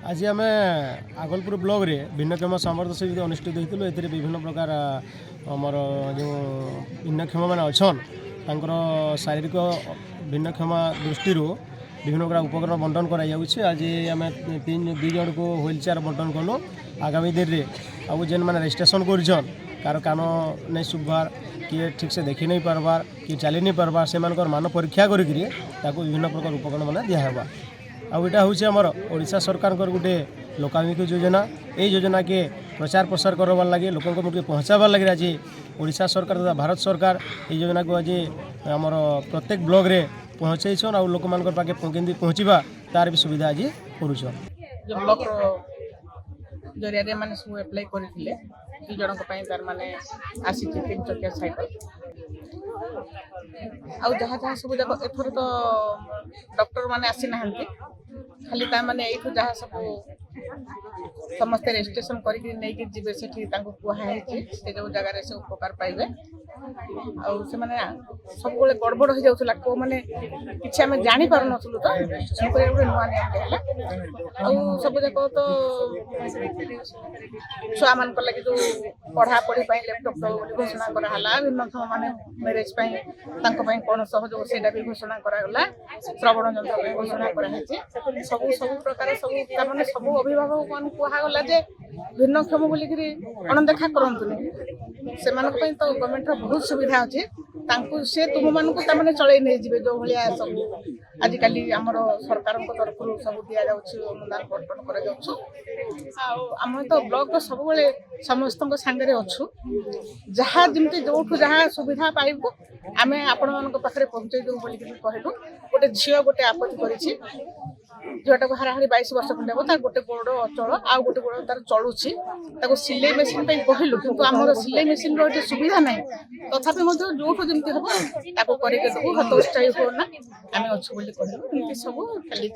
आज आम आगलपुर ब्लॉक रे भिन्नक्षम सामर्थ्य शिविर अनुष्ठित होता है। विभिन्न प्रकार आमर जो भिन्नक्षम मैंने अच्छन तर शारीरिक भिन्नक्षम दृष्टि विभिन्न प्रकार उपकरण बंटन कर आज आम दु जन को व्हील चेयर बंटन कलु। आगामी दिन में आउ जेन मैंने रजिस्ट्रेशन कर कार कान नहीं शुभबार किए ठीक से देखी नहीं पार्बार कि चली नहीं पार्बार से मान परीक्षा करी विभिन्न प्रकार उपकरण मैंने दिहबा। आईटा हूँ आमर ओडिशा सरकार गोटे लोकाभिमुखी योजना। ये योजना के प्रचार प्रसार करवार लगे लोक मुझे पहुँचाबार लगे आज ओडिशा सरकार तथा भारत सरकार ये योजना को आज आमर प्रत्येक ब्लॉक रे पहुँचाईछन और लोक मान पाखे केमती पहुँचवा तार भी सुविधा आज करुछन। ब्लॉक जरिया मैंने सब एप्लाई करते दु जन तार माने आसी 3 चकिया साइकेल आउ जहाँ जहाँ सब जाक एथर तो डॉक्टर माने आसी ना खाली मैंने ये जहाँ सब समस्त रजिस्ट्रेशन करके जीवे से कहुई से जो जगार से उपकार पाइबे से मैंने सब गड़बड़ हो जाऊला को मैंने किसी आम जानी पार नथुलु तो गोटे नुआ नियम आ सब जाक तो छुआ मान लगे जो पढ़ा पढ़ी लैपटॉप घोषणा कराला भिन्नक्षम माने मैरेज कौन सहयोग से भी घोषणा कराला श्रवण यंत्र घोषणा कराई सब सब प्रकार सब सब अभिभावक मान कहगला जे भिन्नक्षम बोलिकी अणदेखा करतुनि से तो गवर्नमेंट बहुत सुविधा अच्छे से तुम मानक चल नहीं जी जो भाया सब आजिकल आमर सरकार तरफ सब दि जाऊँ अनुदान बंटन कर तो ब्लॉक सब समस्त सांगे अच्छु जहाँ जमी जो जहाँ सुविधा पाइबू आम आपण मान पाखे पहुँचे दू बोल कहलु। गोटे झील गोटे आपत्ति करी झीटा को हाराहारी 22 वर्ष खंडे हम गोटे गोड़ अचल आ गोटे गोड़ तार चलुची सिलाई मेसीन कहलु कि आम सिलाई मेसीन रो सुविधा ना तथापि जो जमी हम करके देवु हत उत्साही होना आम अच्छु कहलु सब चली।